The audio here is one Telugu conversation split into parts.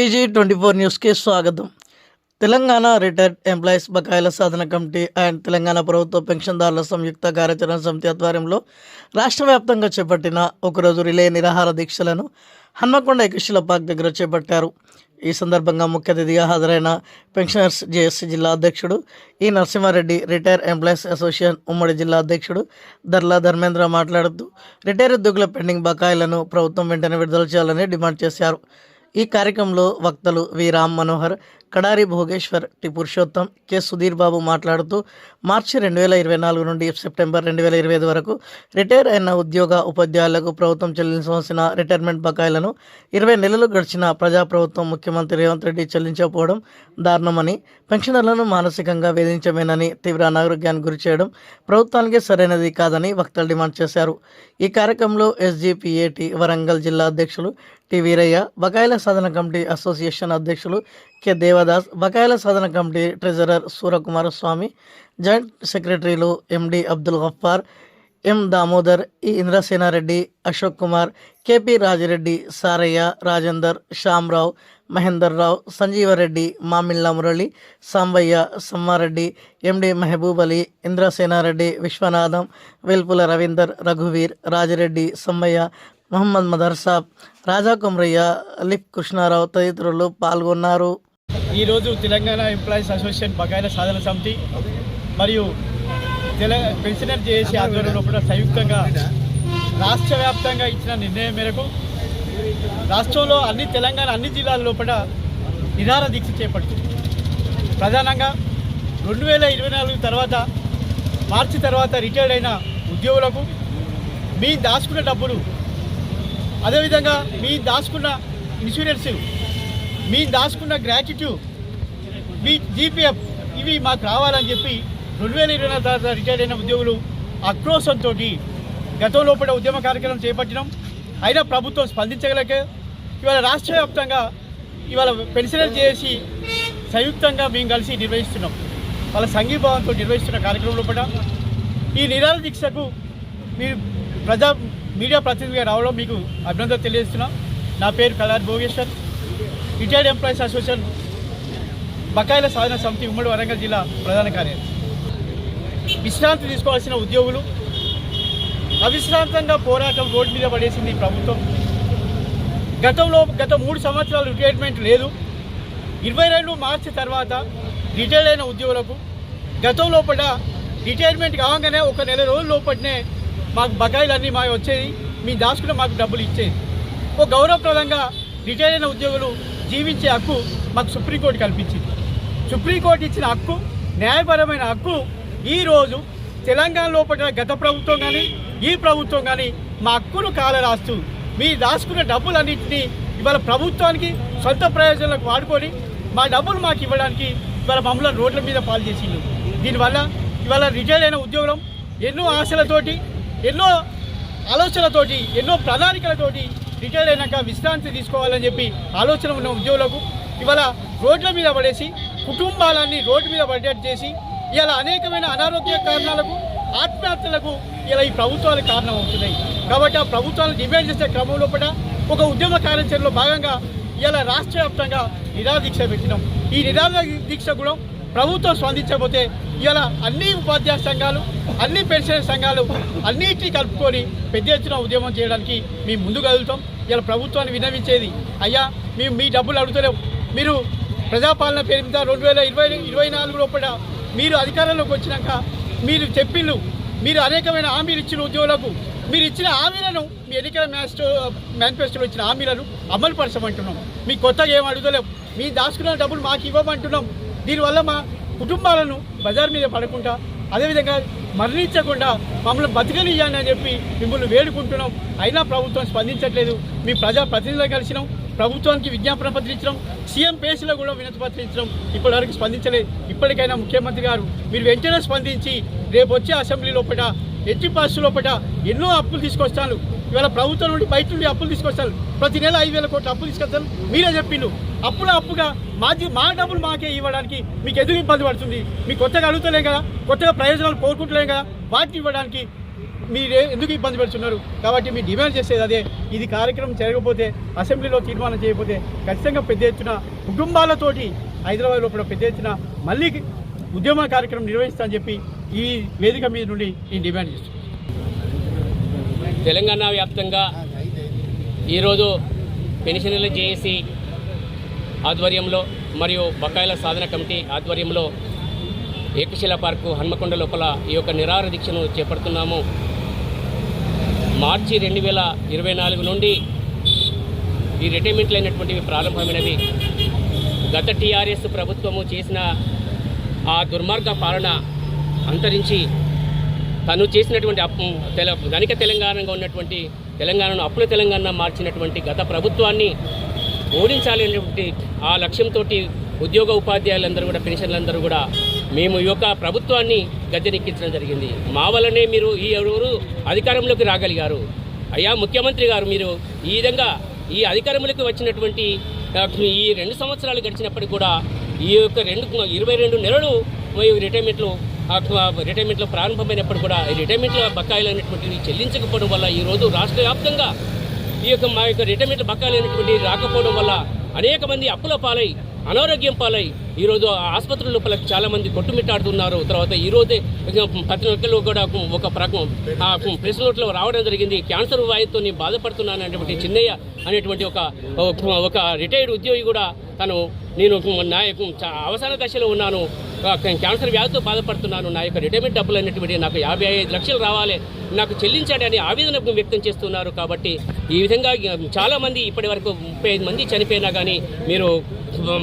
VG24 న్యూస్కి స్వాగతం. తెలంగాణ రిటైర్డ్ ఎంప్లాయీస్ బకాయిల సాధన కమిటీ అండ్ తెలంగాణ ప్రభుత్వ పెన్షన్దారుల సంయుక్త కార్యాచరణ సమితి ఆధ్వర్యంలో రాష్ట్ర వ్యాప్తంగా చేపట్టిన ఒకరోజు రిలే నిరాహార దీక్షలను హన్మకొండ ఎకశిల పార్క్ దగ్గర చేపట్టారు. ఈ సందర్భంగా ముఖ్య అతిథిగా హాజరైన పెన్షనర్స్ జేఏసీ జిల్లా అధ్యక్షుడు ఈ నరసింహారెడ్డి, రిటైర్ ఎంప్లాయీస్ అసోసియేషన్ ఉమ్మడి జిల్లా అధ్యక్షుడు దర్లా ధర్మేంద్ర మాట్లాడుతూ రిటైర్ ఉద్యోగుల పెండింగ్ బకాయిలను ప్రభుత్వం వెంటనే విడుదల చేయాలని డిమాండ్ చేశారు. ఈ కార్యక్రమంలో వక్తలు వి రామ్ మనోహర్, కడారి భోగేశ్వర్, టి పురుషోత్తం, కె సుధీర్ బాబు మాట్లాడుతూ మార్చి 2024 నుండి సెప్టెంబర్ 2025 వరకు రిటైర్ అయిన ఉద్యోగ ఉపాధ్యాయులకు ప్రభుత్వం చెల్లించవలసిన రిటైర్మెంట్ బకాయిలను 20 నెలలు గడిచిన ప్రజాప్రభుత్వం ముఖ్యమంత్రి రేవంత్ రెడ్డి చెల్లించకపోవడం దారుణమని, పెన్షనర్లను మానసికంగా వేధించమేనని, తీవ్ర అనారోగ్యానికి గురి చేయడం ప్రభుత్వానికి సరైనది కాదని వక్తలు డిమాండ్ చేశారు. ఈ కార్యక్రమంలో SGPAT వరంగల్ జిల్లా అధ్యక్షులు టి వీరయ్య, బకాయిల సాధన కమిటీ అసోసియేషన్ అధ్యక్షులు కె దేవదాస్, బకాయిల సాధన కమిటీ ట్రెజరర్ సూరకుమార స్వామి, జాయింట్ సెక్రటరీలు MD అబ్దుల్ గఫార్, M దామోదర్, ఈ ఇంద్రసేనారెడ్డి, అశోక్ కుమార్, KP రాజిరెడ్డి, సారయ్య, రాజేందర్, శ్యామరావు, మహేందర్ రావు, సంజీవరెడ్డి, మామిళ్ళ మురళి, సాంబయ్య, సమ్మారెడ్డి, MD మెహబూబ్ అలీ, ఇంద్రసేనారెడ్డి, విశ్వనాథం, వేల్పుల రవీందర్, రఘువీర్, రాజిరెడ్డి, సమ్మయ్య, మహమ్మద్ మదర్సాబ్, రాజా కొమరయ్య, లిప్ కృష్ణారావు తదితరులు పాల్గొన్నారు. ఈరోజు తెలంగాణ ఎంప్లాయీస్ అసోసియేషన్ బకాయిల సాధన సమితి మరియు పెన్షనర్ జేఏసీ ఆధ్వర్యంలో కూడా సంయుక్తంగా రాష్ట్ర వ్యాప్తంగా ఇచ్చిన నిర్ణయం మేరకు రాష్ట్రంలో తెలంగాణ అన్ని జిల్లాల లోపల నిరాహార దీక్ష చేపడుతుంది. ప్రధానంగా 2024 తర్వాత మార్చి తర్వాత రిటైర్డ్ అయిన ఉద్యోగులకు మీ దాచుకున్న డబ్బులు, అదేవిధంగా మీ దాచుకున్న ఇన్సూరెన్స్, మీ దాచుకున్న గ్రాట్యుటీ, మీ GPF ఇవి మాకు రావాలని చెప్పి 2024 తర్వాత రిటైర్డ్ అయిన ఉద్యోగులు ఆక్రోశంతో గతంలో కూడా ఉద్యమ కార్యక్రమం చేపట్టినాం. అయినా ప్రభుత్వం స్పందించగలక ఇవాళ రాష్ట్ర వ్యాప్తంగా ఇవాళ పెన్షనర్ చేసి సంయుక్తంగా మేము కలిసి నిర్వహిస్తున్నాం. వాళ్ళ సంఘీభావంతో నిర్వహిస్తున్న కార్యక్రమంలో కూడా ఈ నిరాహార దీక్షకు మీరు మీడియా ప్రతినిధిగా రావడం మీకు అభినందన తెలియజేస్తున్నాం. నా పేరు Kadari Bhogeshwar, retired employees association బకాయిల సాధన సమితి ఉమ్మడి వరంగల్ జిల్లా ప్రధాన కార్యదర్శి. విశ్రాంతి తీసుకోవాల్సిన ఉద్యోగులు అవిశ్రాంతంగా పోరాటం రోడ్డు మీద పడేసింది ప్రభుత్వం. గత 3 సంవత్సరాలు రిటైర్మెంట్ లేదు. 22 మార్చి తర్వాత రిటైర్డ్ అయిన ఉద్యోగులకు గతంలో పడ రిటైర్మెంట్ కాగానే ఒక నెల రోజుల లోపలనే మాకు బకాయిలన్నీ మాకు వచ్చేది, మీ దాచుకున్న మాకు డబ్బులు ఇచ్చేది. ఒక గౌరవప్రదంగా రిటైర్ అయిన ఉద్యోగులు జీవించే హక్కు మాకు సుప్రీంకోర్టు కల్పించింది. సుప్రీంకోర్టు ఇచ్చిన హక్కు, న్యాయపరమైన హక్కు ఈరోజు తెలంగాణ లోపల గత ప్రభుత్వం కానీ ఈ ప్రభుత్వం కానీ మా హక్కును కాలరాస్తూ మీ దాచుకున్న డబ్బులన్నింటినీ ఇవాళ ప్రభుత్వానికి సొంత ప్రయోజనాలకు వాడుకొని మా డబ్బులు మాకు ఇవ్వడానికి ఇవాళ మమ్మల్ని రోడ్ల మీద పాలు చేసిండు. దీనివల్ల ఇవాళ రిటైర్ అయిన ఉద్యోగులు ఎన్నో ఆశలతోటి, ఎన్నో ఆలోచనలతోటి, ఎన్నో ప్రణాళికలతోటి రిటైర్ అయినాక విశ్రాంతి తీసుకోవాలని చెప్పి ఆలోచన ఉన్న ఉద్యోగులకు ఇవాళ రోడ్ల మీద పడేసి కుటుంబాలన్నీ రోడ్డు మీద పడేట్టు చేసి ఇలా అనేకమైన అనారోగ్య కారణాలకు, ఆత్మహత్యలకు ఇలా ఈ ప్రభుత్వాలు కారణం అవుతున్నాయి. కాబట్టి ఆ ప్రభుత్వాలను డిమాండ్ చేసే క్రమంలో కూడా ఒక ఉద్యమ కార్యాచరణలో భాగంగా ఇలా రాష్ట్ర వ్యాప్తంగా నిరాహార దీక్ష పెట్టినాం. ఈ నిరాహార దీక్ష కూడా ప్రభుత్వం స్పందించకపోతే ఇలా అన్ని ఉపాధ్యాయ సంఘాలు, అన్ని పెన్షన్ సంఘాలు అన్నిటినీ కలుపుకొని పెద్ద ఎత్తున ఉద్యమం చేయడానికి మేము ముందుకు కదులుతాం. ఇలా ప్రభుత్వాన్ని విన్నవించేది, అయ్యా మేము మీ డబ్బులు అడుగుతలేం, మీరు ప్రజాపాలన పేరు మీద 2024 లోపల మీరు అధికారంలోకి వచ్చినాక మీరు చెప్పిళ్ళు, మీరు అనేకమైన హామీలు ఇచ్చిన ఉద్యోగులకు, మీరు ఇచ్చిన హామీలను, మీ ఎన్నికల మేనిఫెస్టోలో ఇచ్చిన హామీలను అమలు పరచమంటున్నాం. మీ కొత్తగా ఏం అడుగుతలేం, మీ దాచుకున్న డబ్బులు మాకు ఇవ్వమంటున్నాం. దీనివల్ల మా కుటుంబాలను బజార్ మీద పడకుండా, అదేవిధంగా మరణించకుండా మమ్మల్ని బతికనియ్యాలని అని చెప్పి మిమ్మల్ని వేడుకుంటున్నాం. అయినా ప్రభుత్వం స్పందించట్లేదు. మీ ప్రజాప్రతినిధులు కలిసినాం, ప్రభుత్వానికి విజ్ఞాపన పత్రం ఇచ్చినాం, సీఎం పేసులో కూడా వినతి పత్రం ఇచ్చినాం, ఇప్పటివరకు స్పందించలేదు. ఇప్పటికైనా ముఖ్యమంత్రి గారు మీరు వెంటనే స్పందించి రేపు వచ్చే అసెంబ్లీ లోపల ఎట్టి పరిస్థితుల లోపల ఎన్నో అప్పులు తీసుకొస్తాను, ఇవాళ ప్రభుత్వం నుండి బయట నుండి అప్పులు తీసుకొస్తారు, ప్రతి నెల 5,000 కోట్ల అప్పులు తీసుకొస్తారు. మీరే చెప్పిండు అప్పుగా మా డబ్బులు మాకే ఇవ్వడానికి మీకు ఎందుకు ఇబ్బంది పడుతుంది? మీకు కొత్తగా అడుగుతలేం కదా, కొత్తగా ప్రయోజనాలు కోరుకుంటలేం కదా, వాటిని ఇవ్వడానికి మీరే ఎందుకు ఇబ్బంది పెడుతున్నారు? కాబట్టి మీరు డిమాండ్ చేసేది అదే. ఇది కార్యక్రమం జరగకపోతే, అసెంబ్లీలో తీర్మానం చేయకపోతే ఖచ్చితంగా పెద్ద ఎత్తున కుటుంబాలతోటి హైదరాబాద్ లోపల పెద్ద ఎత్తున మళ్ళీ ఉద్యమ కార్యక్రమం నిర్వహిస్తామని చెప్పి ఈ వేదిక మీద నుండి నేను డిమాండ్ చేస్తున్నాను. తెలంగాణ వ్యాప్తంగా ఈరోజు పెన్షనర్ల జేఏసీ ఆధ్వర్యంలో మరియు బకాయిల సాధన కమిటీ ఆధ్వర్యంలో ఏకశిలా పార్కు హన్మకొండ లోపల ఈ యొక్క నిరాహార దీక్షను చేపడుతున్నాము. మార్చి 2024 నుండి ఈ రిటైర్మెంట్లు అయినటువంటివి ప్రారంభమైనవి. గత టీఆర్ఎస్ ప్రభుత్వము చేసిన ఆ దుర్మార్గ పాలన అంతరించి తను చేసినటువంటి ధనిక తెలంగాణగా ఉన్నటువంటి తెలంగాణను అప్పుల తెలంగాణ మార్చినటువంటి గత ప్రభుత్వాన్ని ఓడించాలి అనేటువంటి ఆ లక్ష్యంతో ఉద్యోగ ఉపాధ్యాయులందరూ కూడా పెన్షన్లందరూ కూడా మేము ఈ యొక్క ప్రభుత్వాన్ని గద్దెనెక్కించడం జరిగింది. మా వల్లనే మీరు ఈ ఎవరు అధికారంలోకి రాగలిగారు. అయ్యా ముఖ్యమంత్రి గారు, మీరు ఈ విధంగా ఈ అధికారంలోకి వచ్చినటువంటి ఈ 2 సంవత్సరాలు గడిచినప్పటికీ కూడా ఈ యొక్క 22 నెలలు రిటైర్మెంట్లో ప్రారంభమైనప్పుడు కూడా ఈ రిటైర్మెంట్ల బకాయిలు అనేటువంటివి చెల్లించకపోవడం వల్ల ఈరోజు రాష్ట్ర వ్యాప్తంగా ఈ యొక్క మా యొక్క రిటైర్మెంట్ బకాయిలు అనేటువంటి రాకపోవడం వల్ల అనేక మంది అప్పుల పాలై అనారోగ్యం పాలై ఈరోజు ఆసుపత్రుల లోపల చాలామంది కొట్టుమిట్టాడుతున్నారు. తర్వాత ఈరోజే ప్రతి ఒక్కరు కూడా ఒక ప్రెస్ నోట్లో రావడం జరిగింది. క్యాన్సర్ వ్యాధితో బాధపడుతున్నాను అనేటువంటి చిన్నయ్య అనేటువంటి ఒక రిటైర్డ్ ఉద్యోగి కూడా నేను నా యొక్క అవసాన దశలో ఉన్నాను, క్యాన్సర్ వ్యాధితో బాధపడుతున్నాను, నా యొక్క రిటైర్మెంట్ డబ్బులు అనేటువంటి నాకు 55 లక్షలు రావాలి, నాకు చెల్లించాడు అని ఆవేదన వ్యక్తం చేస్తున్నారు. కాబట్టి ఈ విధంగా చాలామంది ఇప్పటి వరకు 35 మంది చనిపోయినా కానీ మీరు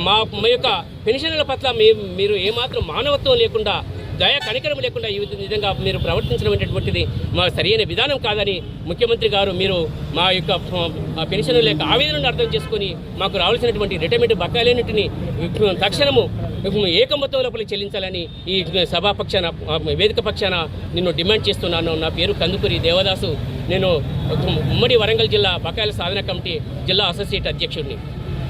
మా యొక్క పెన్షన్ల పట్ల మీరు ఏమాత్రం మానవత్వం లేకుండా, దయ కనికరం లేకుండా ఈ విధంగా మీరు ప్రవర్తించడం అనేటువంటిది మా సరైన విధానం కాదని ముఖ్యమంత్రి గారు మీరు మా యొక్క పెన్షన్ల యొక్క ఆవేదనను అర్థం చేసుకొని మాకు రావాల్సినటువంటి రిటైర్మెంట్ బకాయిలన్నింటినీ తక్షణము ఏకమొత్తం లోపల చెల్లించాలని ఈ సభాపక్షాన వేదిక పక్షాన నేను డిమాండ్ చేస్తున్నాను. నా పేరు కందుకూరి దేవదాసు. నేను ఉమ్మడి వరంగల్ జిల్లా బకాయిల సాధన కమిటీ జిల్లా అసోసియేట్ అధ్యక్షుడిని.